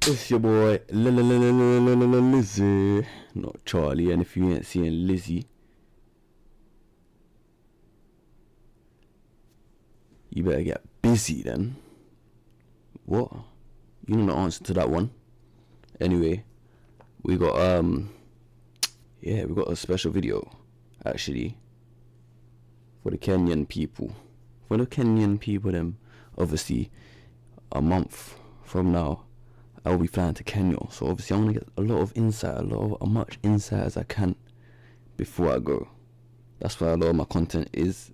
It's your boy Lizzie, not Charlie. And if you ain't seeing Lizzie, you better get busy then. What? You know the answer to that one. Anyway, we got we got a special video actually for the Kenyan people. For the Kenyan people, them obviously a month from now I'll be flying to Kenya, so obviously I'm gonna get a lot of insight, as much insight as I can before I go. That's why a lot of my content is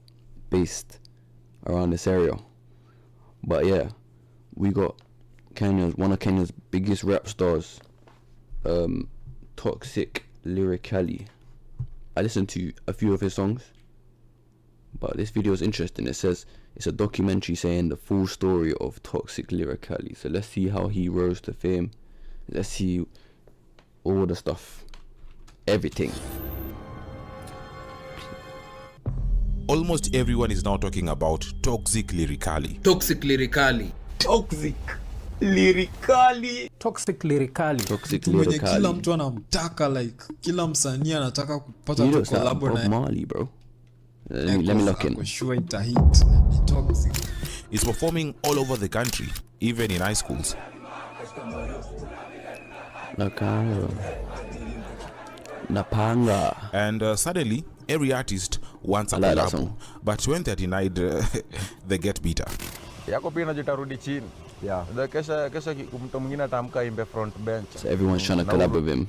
based around this area. But yeah, we got one of Kenya's biggest rap stars, Toxic Lyrically. I listened to a few of his songs, but this video is interesting. It says it's a documentary saying the full story of Toxic Lyrically. So let's see how he rose to fame. Let's see all the stuff, everything. Almost everyone is now talking about Toxic Lyrically. Toxic Lyrically. Toxic Lyrically. Toxic Lyrically. Toxic mwenye Lyrically. kila mtu anamtaka, like kila msanii anataka kupata He tu looks like collab Bob na Marley, bro. Let me look in. Ako sure itahit. Ni Toxic. He's performing all over the country, even in high schools. Napanga. And suddenly, every artist wants a I like that collab. song. But when they're denied, they get bitter. Yako pia najitarudi chini. Yeah. Kesha mtu mwingine atamka imbe front bench. So everyone's trying to collab with him,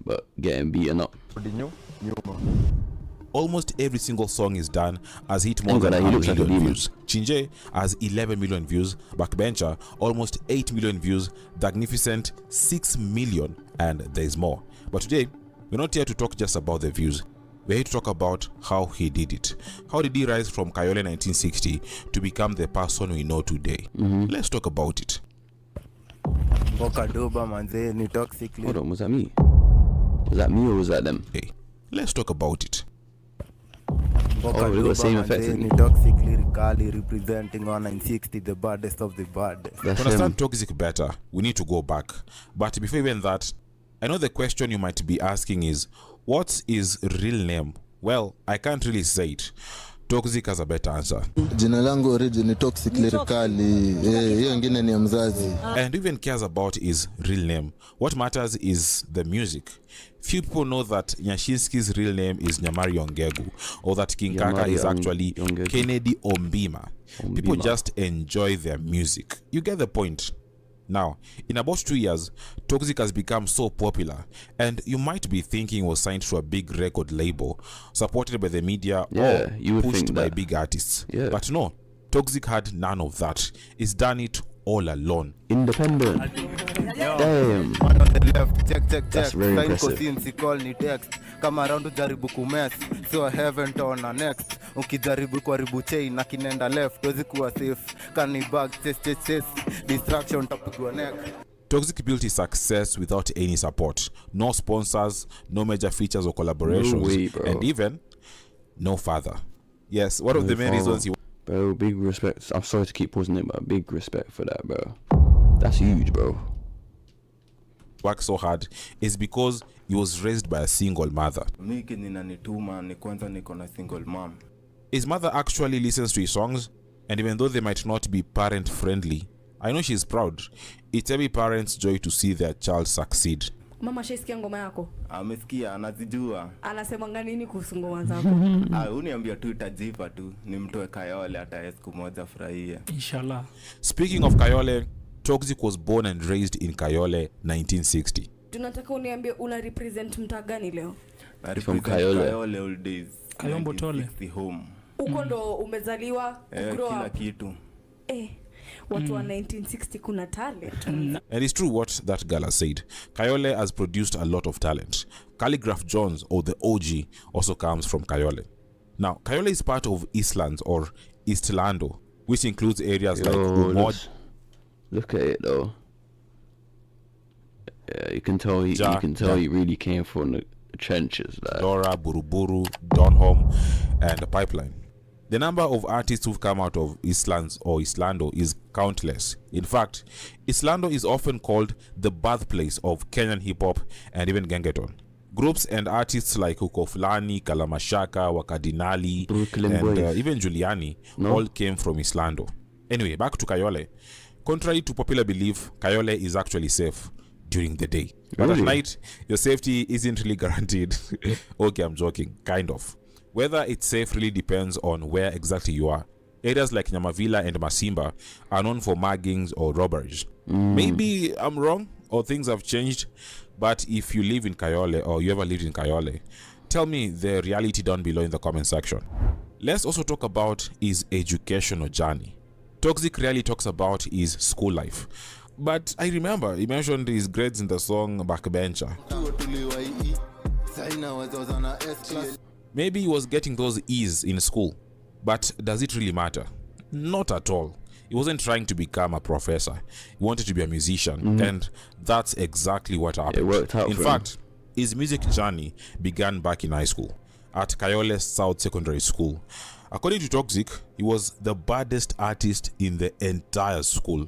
but getting beaten up. Rudi nyuma. Almost every single song is done has hit more Thank than God, 1 he looks like a million demon. views. Chinje has 11 million views. Backbencher almost 8 million views. Magnificent 6 million, and there's more. But today, we're not here to talk just about the views. We're here to talk about how he did it. How did he rise from Kayole 1960 to become the person we know today? Let's talk about it. Hold on, was that me? Was that me or was that them? Hey, let's talk about it. Oh, they got the same effect as me. Toxic Lyrically representing 1960, the baddest of the baddest. That's To understand him. Toxic better, we need to go back. But before even that, I know the question you might be asking is, what's his real name? Well, I can't really say it. Toxic has a better answer. Jina langu origin ni Toxic Lyrically. Hiyo ngine ni ya mzazi. And even cares about his real name. What matters is the music. Few people know that Nyashinski's real name is Nyamari Ongegu, or that King Kaka Nyamari is actually Ongegu. Kennedy Ombima. People just enjoy their music. You get the point. Now, in about 2 years, Toxic has become so popular, and you might be thinking he was signed to a big record label, supported by the media, Yeah, you or would pushed think by that. big artists. Yeah. But no, Toxic had none of that. He's done it all alone. Independent. Damn. On the left, check. That's very Sign impressive. cosinsi call ni text. Kama round ujaribu kumess, so heaven tona next. Ukijaribu kuharibu chain na kinenda left, wezi kuwa safe. Kani bag, chase. Distraction tapigwa neck. Toxic built his success without any support. No sponsors, no major features or collaborations, No way, bro. and even no father. Yes, one of No the main father. reasons he Bro, big respect. I'm sorry to keep pausing it, but big respect for that, bro. That's huge, bro. worked so hard is because he was raised by a single mother. Miki ninanituma ni kwanza niko na single mom. His mother actually listens to his songs, and even though they might not be parent friendly, I know she's proud. It's every parent's joy to see their child succeed. Mama shaisikia ngoma yako? Amesikia, anazijua. Anasema nini kuhusu ngoma zako? Uniambia tu itajipa tu, nimtoe Kayole hata siku moja furahia. Inshallah. Speaking of Kayole, Toxic was born and raised in Kayole 1960. Tunataka uniambie una represent mtaa gani leo? Na From Kayole all days. Kayombo Tole. Home. Uko ndo umezaliwa, grow Kila up. kitu. Watu wa 1960 kuna talent. And it's true what that girl has said. Kayole has produced a lot of talent. Calligraph Jones, or the OG, also comes from Kayole. Now, Kayole is part of Eastlands, or Eastlando, which includes areas like Umod. Look at it though. Yeah, you can tell he really came from the trenches. Like. Dora, Buruburu, Donholm, and the Pipeline. The number of artists who've come out of Islands or Islando is countless. In fact, Islando is often called the birthplace of Kenyan hip-hop and even gengeton. Groups and artists like Huko Fulani, Kalamashaka, Wakadinali, Brooklyn and Boys. even Giuliani all came from Islando. Anyway, back to Kayole. Contrary to popular belief, Kayole is actually safe during the day. But at Really? night, your safety isn't really guaranteed. Okay, I'm joking. Kind of. Whether it's safe really depends on where exactly you are. Areas like Nyamavila and Masimba are known for muggings or robberies. Maybe I'm wrong or things have changed, but if you live in Kayole or you ever lived in Kayole, tell me the reality down below in the comment section. Let's also talk about his educational journey. Toxic rarely talks about his school life, but I remember he mentioned his grades in the song Backbencher. Maybe he was getting those E's in school, but does it really matter? Not at all. He wasn't trying to become a professor. He wanted to be a musician, and that's exactly what happened. It worked out In for him. fact, his music journey began back in high school at Kayole South Secondary School. According to Toxic, he was the baddest artist in the entire school.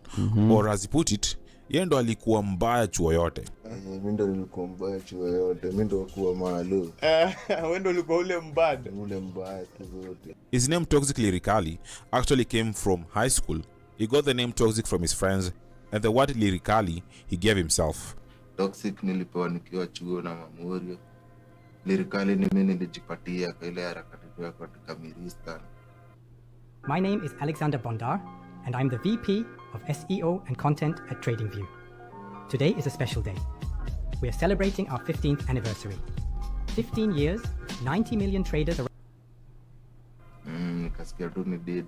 Or as he put it, yeye ndo alikuwa mbaya chuo yote. Mimi ndo nilikuwa mbaya chuo yote, mimi ndo kuwa malo. Wewe ndio ulikuwa ule mbad. Ule mbaya tu zote. His name Toxic Lyrically actually came from high school. He got the name Toxic from his friends, and the word Lyrically he gave himself. Toxic nilipewa nikiwa chuo na Mamurio. Lyrically ni mimi nilijipatia kwa ile harakati tu ya katika Miristan. My name is Alexander Bondar, and I'm the VP of SEO and Content at TradingView. Today is a special day. We are celebrating our 15th anniversary. 15 years, 90 million traders around. Nikasikia tu ni dead.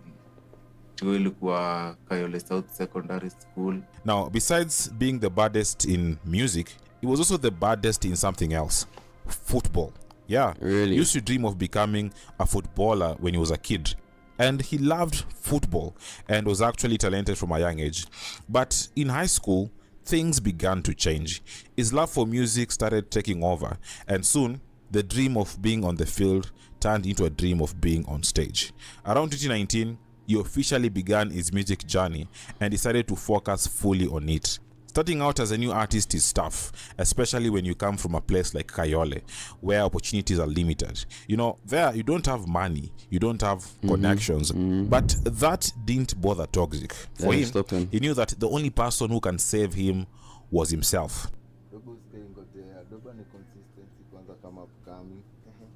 Chuo ilikuwa Kayole South Secondary School. Now, besides being the baddest in music, he was also the baddest in something else. Football. Yeah. Really? He used to dream of becoming a footballer when he was a kid. And he loved football and was actually talented from a young age. But in high school, things began to change. His love for music started taking over, and soon the dream of being on the field turned into a dream of being on stage. Around 2019, he officially began his music journey and decided to focus fully on it. Starting out as a new artist is tough, especially when you come from a place like Kayole, where opportunities are limited. You know, there you don't have money, you don't have connections, but that didn't bother Toxic. For Didn't stop him. he knew that the only person who can save him was himself. Dogo usingojea, dogo ni consistency kwanza kama upcoming,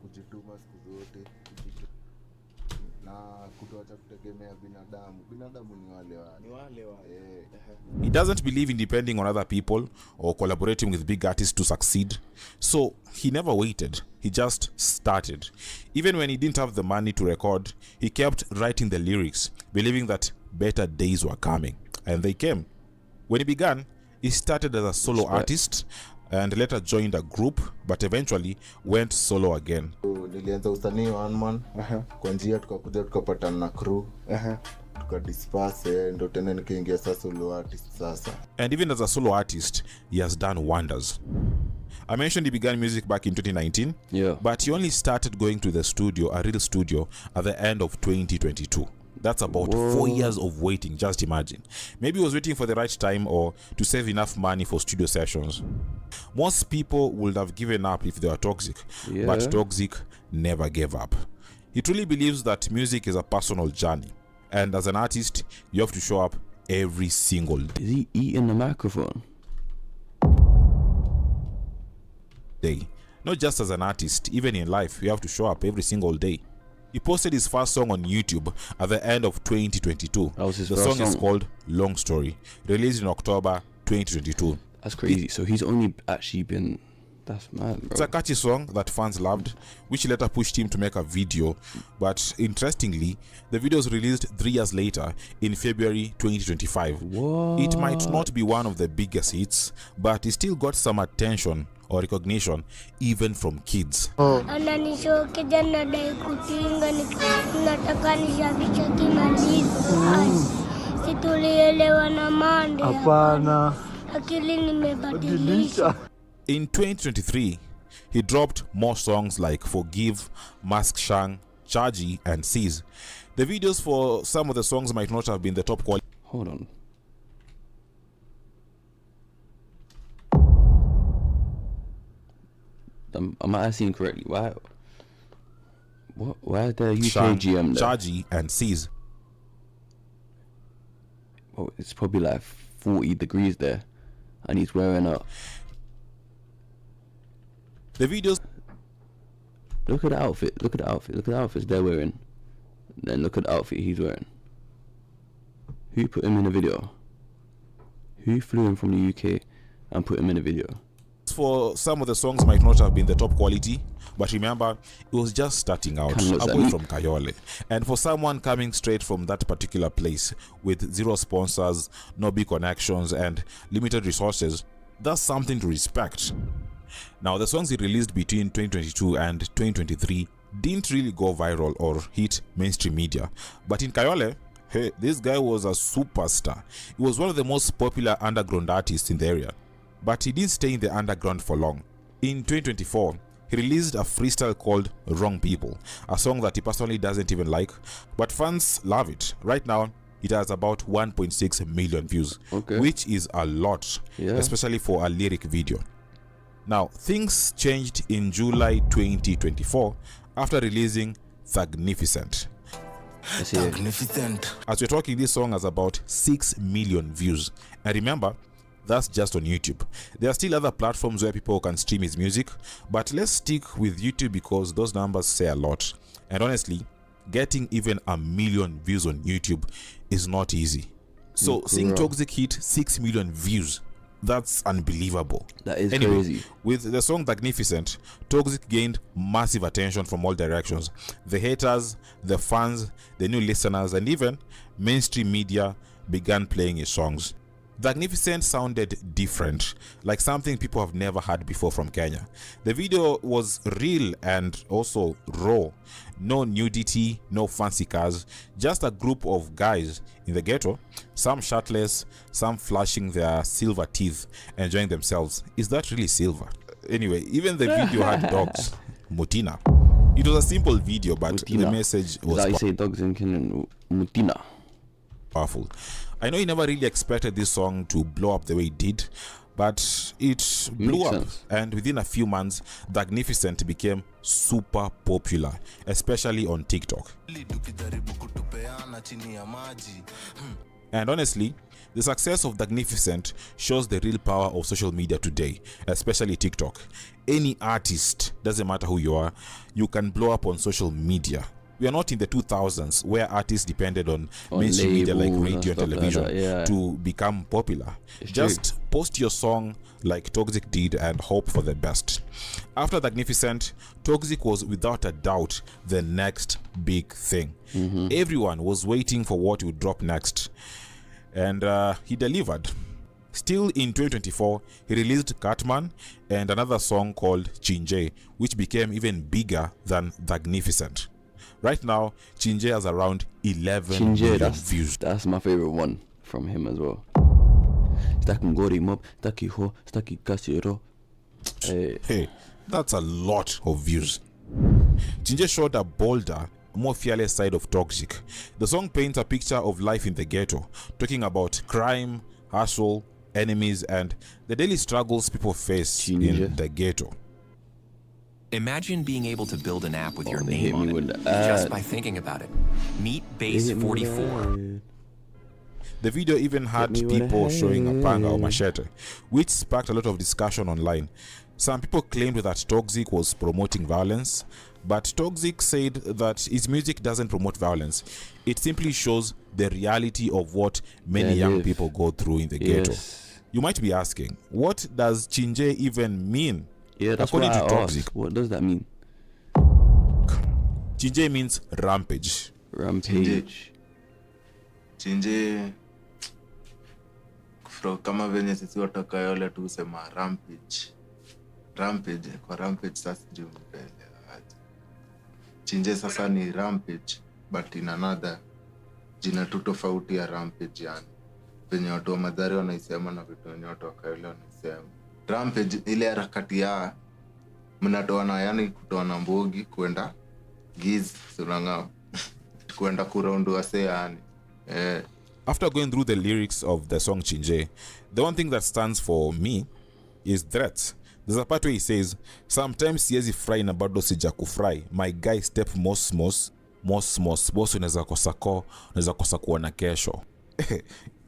kujituma siku zote, na kutoacha kutegemea binadamu. Binadamu ni wale wale. He doesn't believe in depending on other people or collaborating with big artists to succeed. So he never waited. He just started. Even when he didn't have the money to record, he kept writing the lyrics, believing that better days were coming. And they came. When he began, he started as a solo artist and later joined a group, but eventually went solo again. Nilianza usanii one man. Kwa njia tukakuja tukapatana na crew. Tukadisperse ndo tena nikaingia sasa solo artist sasa. And even as a solo artist, he has done wonders. I mentioned he began music back in 2019, Yeah. but he only started going to the studio, a real studio, at the end of 2022. That's about 4 years of waiting, just imagine. Maybe he was waiting for the right time or to save enough money for studio sessions. Most people would have given up if they were Toxic, Yeah. but Toxic never gave up. He truly believes that music is a personal journey, and as an artist, you have to show up every single Is he eating the microphone? day. Not just as an artist, even in life, you have to show up every single day. He posted his first song on YouTube at the end of 2022. That was his The first song is song. called Long Story, released in October 2022. That's crazy. So he's only actually been... That's mad, bro. It's a catchy song that fans loved, which later pushed him to make a video. But interestingly, the video was released 3 years later in February 2025. What? It might not be one of the biggest hits, but it still got some attention or recognition even from kids. Ananisho kijana dai kutinga nataka nishabisha kimaliza. Situlielewa na mande. Hapana. Akili nimebadilisha. In 2023, he dropped more songs like Forgive, Mask Shang, Chaji, and Seize. The videos for some of the songs might not have been the top quality. Hold on. Am I seeing correctly? Why? What? Why is there UK GM there? Chargy and C's. Oh, it's probably like 40 degrees there, and he's wearing a. The videos. Look at the outfit. Look at the outfit. Look at the outfits they're wearing. Then look at the outfit he's wearing. Who put him in the video? Who flew him from the UK and put him in the video? For some of the songs might not have been the top quality, but remember, it was just starting out away from Kayole. And for someone coming straight from that particular place with zero sponsors, no big connections, and limited resources, that's something to respect. Now, the songs he released between 2022 and 2023 didn't really go viral or hit mainstream media. But in Kayole, hey, this guy was a superstar. He was one of the most popular underground artists in the area. But he didn't stay in the underground for long. In 2024, he released a freestyle called Wrong People, a song that he personally doesn't even like, but fans love it. Right now, it has about 1.6 million views, which is a lot, especially for a lyric video. Now, things changed in July 2024 after releasing Thagnificent. As we're talking, this song has about 6 million views. And remember, that's just on YouTube. There are still other platforms where people can stream his music, but let's stick with YouTube because those numbers say a lot. And honestly, getting even 1 million views on YouTube is not easy. So seeing Toxic hit 6 million views, that's unbelievable. That is crazy. With the song Magnificent, Toxic gained massive attention from all directions. The haters, the fans, the new listeners, and even mainstream media began playing his songs. Magnificent sounded different, like something people have never heard before from Kenya. The video was real and also raw. No nudity, no fancy cars, just a group of guys in the ghetto, some shirtless, some flashing their silver teeth, enjoying themselves. Is that really silver? Anyway, even the video had dogs. Mutina. It was a simple video, but Mutina. The message was That you say dogs in Kenyan, Mutina. Powerful. I know he never really expected this song to blow up the way it did, but it blew up. And within a few months, Magnificent became super popular, especially on TikTok. And honestly, the success of Magnificent shows the real power of social media today, especially TikTok. Any artist, doesn't matter who you are, you can blow up on social media. We are not in the 2000s where artists depended on mainstream media like radio and television to become popular. Just post your song like Toxic did and hope for the best. After Magnificent, Toxic was without a doubt the next big thing. Everyone was waiting for what would drop next. And he delivered. Still in 2024, he released Catman and another song called Chinje, which became even bigger than Magnificent. Right now, Chinje has around 11 million views. That's my favorite one from him as well. Hey, that's a lot of views. Chinje showed a bolder, more fearless side of Toxic. The song paints a picture of life in the ghetto, talking about crime, hustle, enemies, and the daily struggles people face in the ghetto. Imagine being able to build an app with your name on it just by thinking about it. Meet Base 44. The video even had people showing a panga or machete, which sparked a lot of discussion online. Some people claimed that Toxic was promoting violence, but Toxic said that his music doesn't promote violence. It simply shows the reality of what many young people go through in the ghetto. You might be asking, what does Chinje even mean? Yeah, that's according what to I Toxic. asked. What does that mean? Chinje means rampage. Rampage. Chinje kama venye sisi watoka Kayole tu sema rampage. Rampage kwa rampage sasa ndio mbele. Chinje sasa ni rampage but in another jina tu tofauti ya rampage yani. Venye watu wa Mathare wanaisema na vitu wenye watu wa Kayole wanaisema. Rampage ile harakati ya mnatoana yani kutoana mbogi kwenda giz sunanga kuenda kuraundu wase yani. After going through the lyrics of the song Chinje, the one thing that stands for me is threats. There's a part where he says, sometimes siezi fry na bado sija kufry. My guy step mos boss unaweza kosa kuona kesho.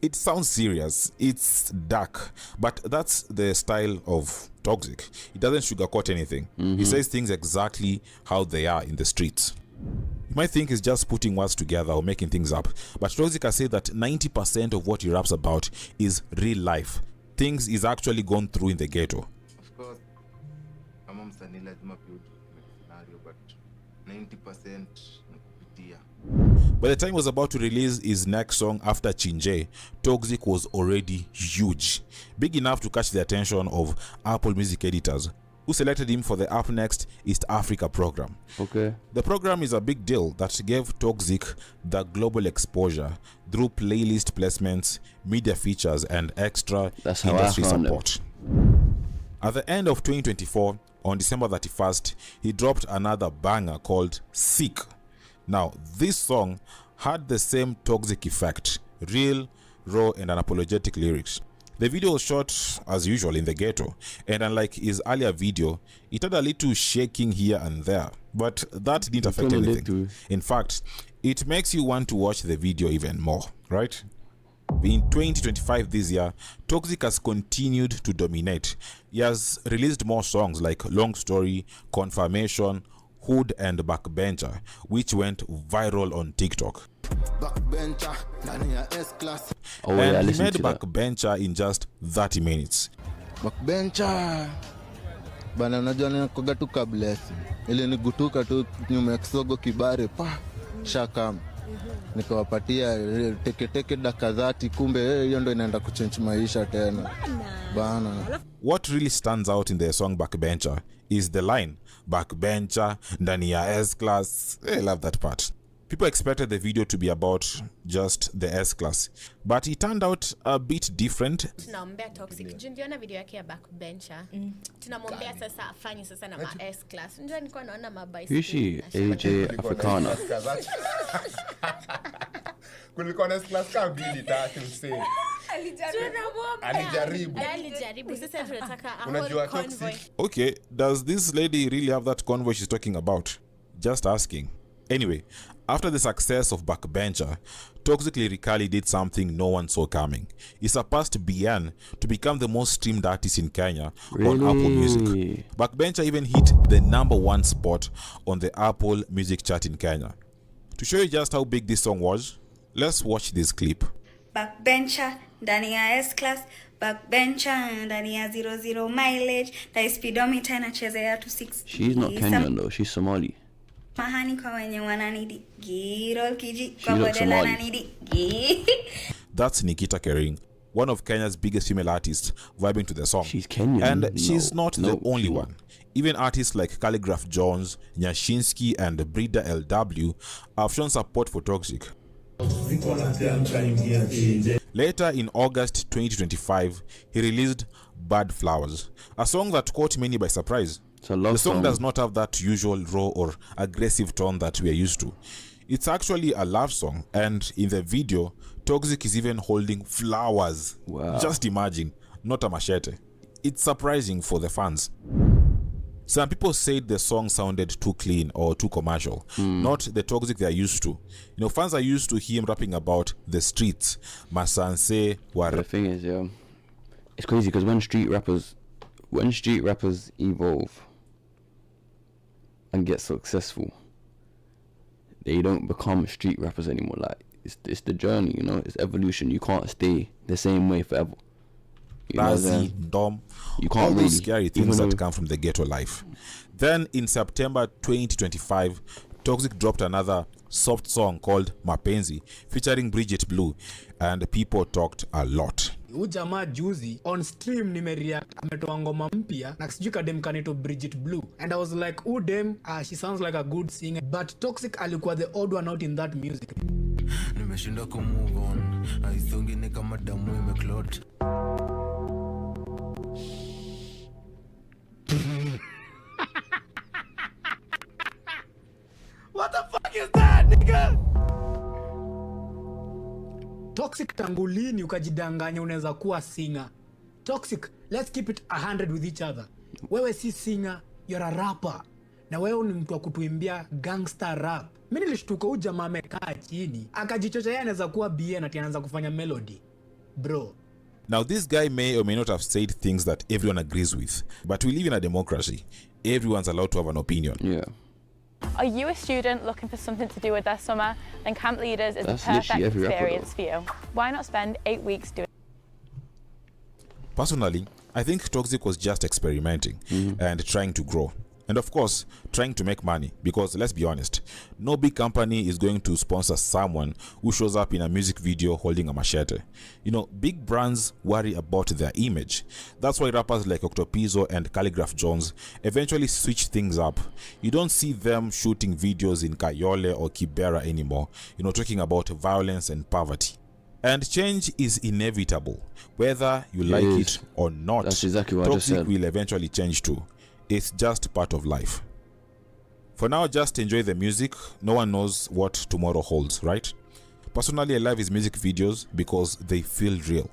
It sounds serious, it's dark, but that's the style of Toxic. He doesn't sugarcoat anything. He says things exactly how they are in the streets. You might think he's just putting words together or making things up, but Toxic has said that 90% of what he raps about is real life, things he's actually gone through in the ghetto. Of course, kama msanii lazima build scenario, but 90% ni kupitia. By the time he was about to release his next song after Chinje, Toxic was already huge, big enough to catch the attention of Apple Music editors, who selected him for the Up Next East Africa program. Okay. The program is a big deal that gave Toxic the global exposure through playlist placements, media features, and extra industry support. At the end of 2024, on December 31st, he dropped another banger called Sick. Now, this song had the same Toxic effect, real, raw, and unapologetic lyrics. The video was shot as usual in the ghetto, and unlike his earlier video, it had a little shaking here and there, but that didn't affect anything. In fact, it makes you want to watch the video even more, right? In 2025 this year, Toxic has continued to dominate. He has released more songs like Long Story, Confirmation, Hood, and Backbencher, which went viral on TikTok. Backbencher, ndani ya S-Class. And he made Backbencher in just 30 minutes. Backbencher bana, unajua ninakoga tu kablesi ili nigutuka tu nyuma ya kisogo kibare pa shakam nikawapatia teke dakika 30, kumbe hiyo ndo inaenda kuchange maisha tena bana. What really stands out in the song Backbencher is the line, Backbencher ndani ya S-Class. I love that part. People expected the video to be about just the S-Class, but it turned out a bit different. Tunaombea Toxic. Jundiona video yake ya Backbencher. Tunamombea sasa afanye sasa na ma S-Class. Ndio nilikuwa naona mabicycle. Hishi AJ Africana. Kulikuwa na S-Class kabili tatu msee. Alijaribu. Sasa tunataka a whole convoy. Okay, does this lady really have that convoy she's talking about? Just asking. Anyway, after the success of Backbencher, Toxic lyrically did something no one saw coming. He surpassed Bien to become the most streamed artist in Kenya on Apple Music. Backbencher even hit the #1 spot on the Apple Music chart in Kenya. To show you just how big this song was, let's watch this clip. Backbencher ndani ya S-Class, Backbencher ndani ya 00 mileage, na speedometer inachezea to 6. She's not Kenyan though, she's Somali. Mahani kwa wenye wananidi girol kiji kwa bodela nanidi. That's Nikita Kering, one of Kenya's biggest female artists, vibing to the song. She's Kenyan. And she's not the only one. Even artists like Calligraph Jones, Nyashinsky, and Brida LW have shown support for Toxic. Later in August 2025, he released Bad Flowers, a song that caught many by surprise. The song does not have that usual raw or aggressive tone that we are used to. It's actually a love song, and in the video, Toxic is even holding flowers. Wow. Just imagine, not a machete. It's surprising for the fans. Some people said the song sounded too clean or too commercial, not the Toxic they are used to. You know, fans are used to him rapping about the streets. Masanse, The thing is, yeah, it's crazy because when street rappers evolve and get successful, they don't become street rappers anymore. Like it's the journey, you know, it's evolution. You can't stay the same way forever. You know, Dom, you can't all really, those scary things that come from the ghetto life. Then in September 2025, Toxic dropped another soft song called Mapenzi featuring Bridget Blue, and people talked a lot. Jamaa juzi on stream nimereact ametoa ngoma mpya na sijui kadem kanito Bridget Blue, and I was like, dem, she sounds like a good singer, but Toxic alikuwa the odd one out in that music. Nimeshinda ku move on, haisongi ni kama damu imeklot. What the fuck is that, nigga? Toxic tangulini ukajidanganya unaweza kuwa singer. Toxic, let's keep it 100 with each other. Wewe si singer, you're a rapper. Na wewe ni mtu wa kutuimbia gangster rap. Mimi nilishtuka huyu jamaa amekaa chini, akajichocha yeye anaweza kuwa BA na anaanza kufanya melody. Bro. Now this guy may or may not have said things that everyone agrees with, but we live in a democracy. Everyone's allowed to have an opinion. Yeah. Are you a student looking for something to do with their summer? Then Camp Leaders is the perfect experience for you. Why not spend 8 weeks doing? Personally, I think Toxic was just experimenting and trying to grow. And of course, trying to make money, because let's be honest, no big company is going to sponsor someone who shows up in a music video holding a machete. You know, big brands worry about their image. That's why rappers like Octopizzo and Calligraph Jones eventually switch things up. You don't see them shooting videos in Kayole or Kibera anymore, you know, talking about violence and poverty. And change is inevitable. Whether you like it or not, that's exactly what I just said. Toxic will eventually change too. It's just part of life. For now, just enjoy the music. No one knows what tomorrow holds, right? Personally, I love his music videos because they feel real.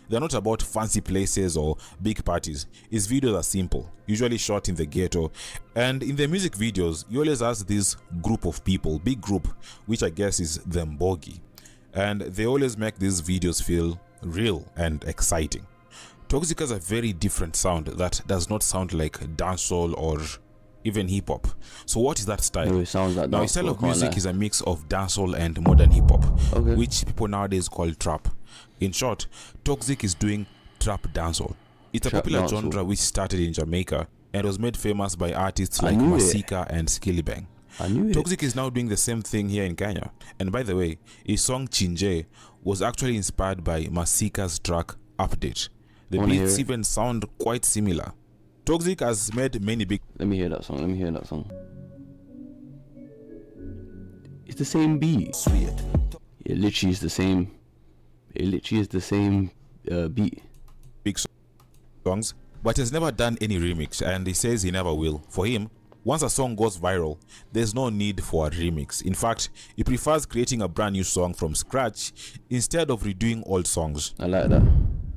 They're not about fancy places or big parties. His videos are simple, usually shot in the ghetto. And in the music videos, he always has this group of people, big group, which I guess is the Mbogi. And they always make these videos feel real and exciting. Toxic has a very different sound that does not sound like dancehall or even hip-hop. So what is that style? It sounds like now, his style of music is a mix of dancehall and modern hip-hop, which people nowadays call trap. In short, Toxic is doing trap dancehall. It's a popular genre which started in Jamaica and was made famous by artists like Masika and Skillibang. Toxic is now doing the same thing here in Kenya. And by the way, his song Chinje was actually inspired by Masika's track Update. The beats even sound quite similar. Toxic has made many big... Let me hear that song. It's the same beat. Sweet. It literally is the same. Beat. Big songs, but has never done any remix, and he says he never will. For him, once a song goes viral, there's no need for a remix. In fact, he prefers creating a brand new song from scratch instead of redoing old songs. I like that.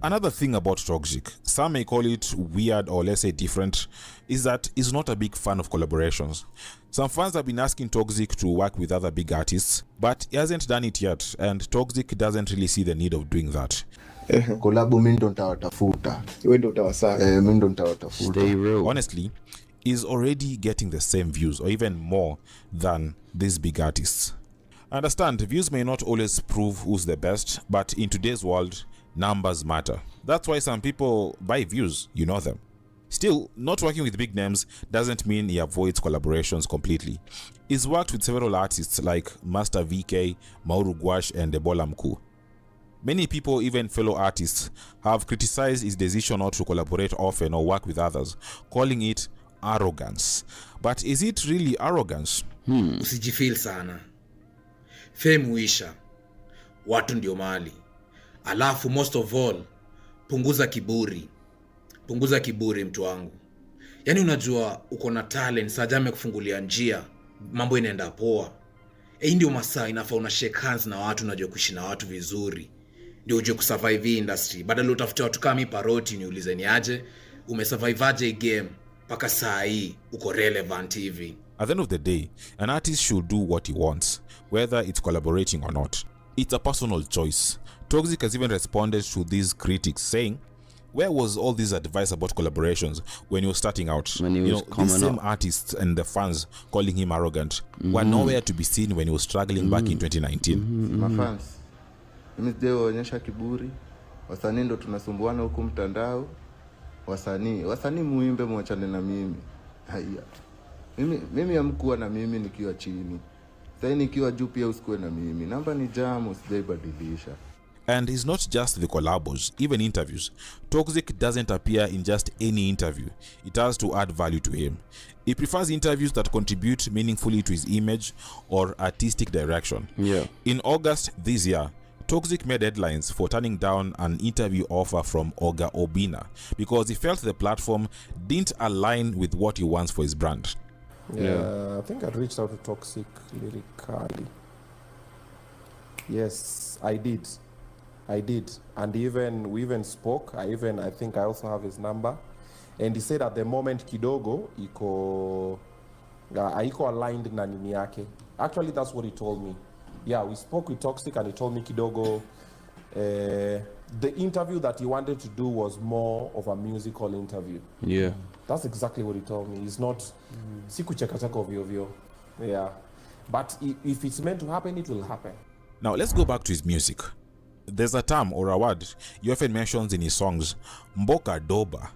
Another thing about Toxic, some may call it weird or let's say different, is that he's not a big fan of collaborations. Some fans have been asking Toxic to work with other big artists, but he hasn't done it yet, and Toxic doesn't really see the need of doing that. Collabo mimi ndo nitawatafuta. Wewe ndo utawasaka. Mimi ndo nitawatafuta. Stay real. Honestly, he's already getting the same views or even more than these big artists. Understand, views may not always prove who's the best, but in today's world, numbers matter. That's why some people buy views, you know them. Still, not working with big names doesn't mean he avoids collaborations completely. He's worked with several artists like Master VK, Mauru Gwash, and Ebola Mkuu. Many people, even fellow artists, have criticized his decision not to collaborate often or work with others, calling it arrogance. But is it really arrogance? Usijifeel sana. Fame huisha. Watu ndio mali. Alafu most of all, punguza kiburi. Punguza kiburi mtu wangu. Yaani unajua uko na talent, sajame kufungulia njia, mambo inaenda poa. Ndio masaa inafaa una shake hands na watu, unajua kuishi na watu vizuri. Ndio uje kusurvive industry. Badala utafute watu kama Paroti niulize ni aje, umesurvive aje game mpaka saa hii uko relevant hivi. At the end of the day, an artist should do what he wants, whether it's collaborating or not. It's a personal choice. Toxic has even responded to these critics saying, where was all this advice about collaborations when he was starting out? When he was these same artists and the fans calling him arrogant were nowhere to be seen when he was struggling back in 2019. Mafans, mimi sijaonyesha kiburi. Wasanii ndo tunasumbuana huku mtandao. Wasanii muimbe mwachane na mimi. Haya. Mimi amkuwa na mimi nikiwa chini. Sasa nikiwa juu pia usikue na mimi. Namba ni jamu sijaibadilisha. And it's not just the collabos, even interviews. Toxic doesn't appear in just any interview. It has to add value to him. He prefers interviews that contribute meaningfully to his image or artistic direction. Yeah. In August this year, Toxic made headlines for turning down an interview offer from Oga Obina because he felt the platform didn't align with what he wants for his brand. Yeah, I think I reached out to Toxic lyrically. Yes, I did. I did, and we even spoke. I think I also have his number, and he said at the moment kidogo iko aligned na nini yake. Actually, that's what he told me. Yeah, we spoke with Toxic, and he told me kidogo the interview that he wanted to do was more of a musical interview. Yeah, that's exactly what he told me. It's not sikuchekacheka ovyo. Yeah, but if it's meant to happen, it will happen. Now let's go back to his music. There's a term or a word he often mentions in his songs, Mboka Doba.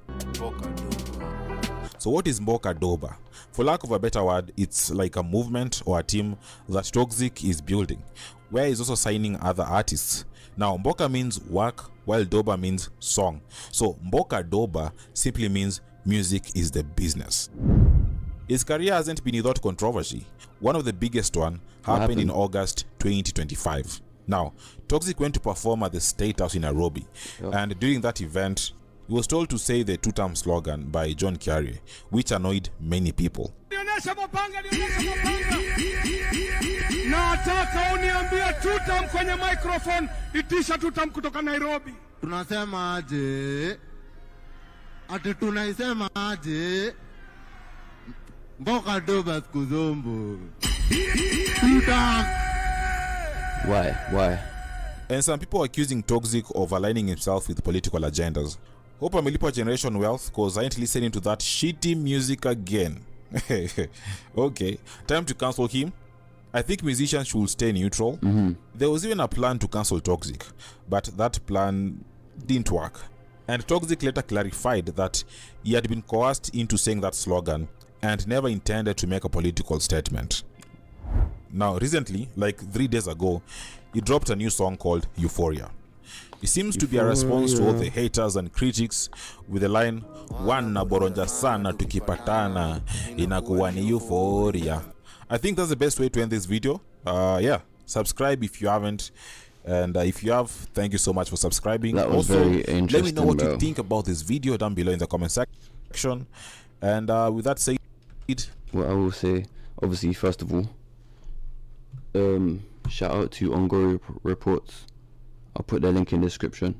So what is Mboka Doba? For lack of a better word, it's like a movement or a team that Toxic is building, where he's also signing other artists. Now Mboka means work, while Doba means song. So Mboka Doba simply means music is the business. His career hasn't been without controversy. One of the biggest one happened in August 2025. Now, Toxic went to perform at the State House in Nairobi, and during that event, he was told to say the two-term slogan by John Kerry, which annoyed many people. Nataka uniambia tutam kwenye microphone, itisha tutam kutoka Nairobi. Tunasema aje? Ati tunaisema aje? Mboka Doba skuzombo. Tutam. Why? And some people are accusing Toxic of aligning himself with political agendas. Hope Amelipa generation wealth, cause I ain't listening to that shitty music again. Okay, time to cancel him. I think musicians should stay neutral. There was even a plan to cancel Toxic, but that plan didn't work. And Toxic later clarified that he had been coerced into saying that slogan and never intended to make a political statement. Now, recently, like 3 days ago, he dropped a new song called Euphoria. It seems to be a response to all the haters and critics with the line, "Wana boronja sana tukipatana, inakuwa ni euphoria." I think that's the best way to end this video. Yeah, subscribe if you haven't. And if you have, thank you so much for subscribing. That was also, very interesting, let me know what bro. you think about this video down below in the comment section. And with that said, what I will say, obviously, first of all, shout out to Ongory Reports. I'll put their link in the description.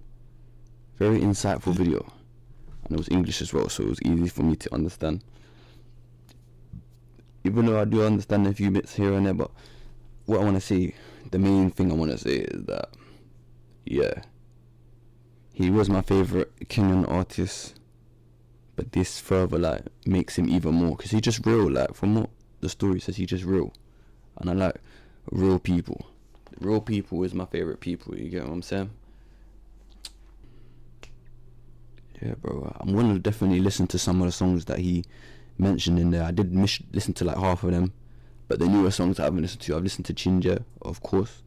Very insightful video, and it was English as well, so it was easy for me to understand. Even though I do understand a few bits here and there, but what I want to say, the main thing I want to say is that, yeah, he was my favorite Kenyan artist, but this further like makes him even more, because he's just real. Like, from what the story says, he's just real, and I like real people. Real people is my favorite people, you get what I'm saying? Yeah, bro, I'm gonna definitely listen to some of the songs that he mentioned in there. I did listen to like half of them, but the newer songs I haven't listened to, I've listened to Chinja, of course,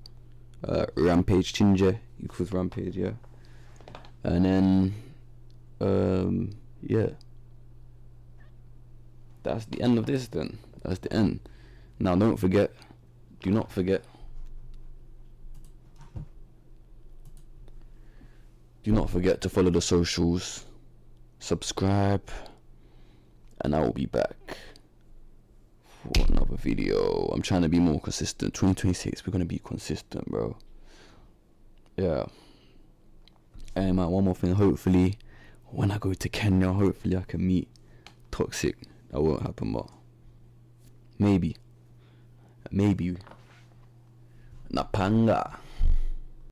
Rampage, Chinja equals Rampage, yeah, and then yeah, that's the end of this then. That's the end. Now do not forget to follow the socials, subscribe, and I will be back for another video. I'm trying to be more consistent. 2026, we're gonna be consistent, bro. Yeah. And man, one more thing, hopefully when I go to Kenya, hopefully I can meet Toxic. That won't happen, but maybe Napanga.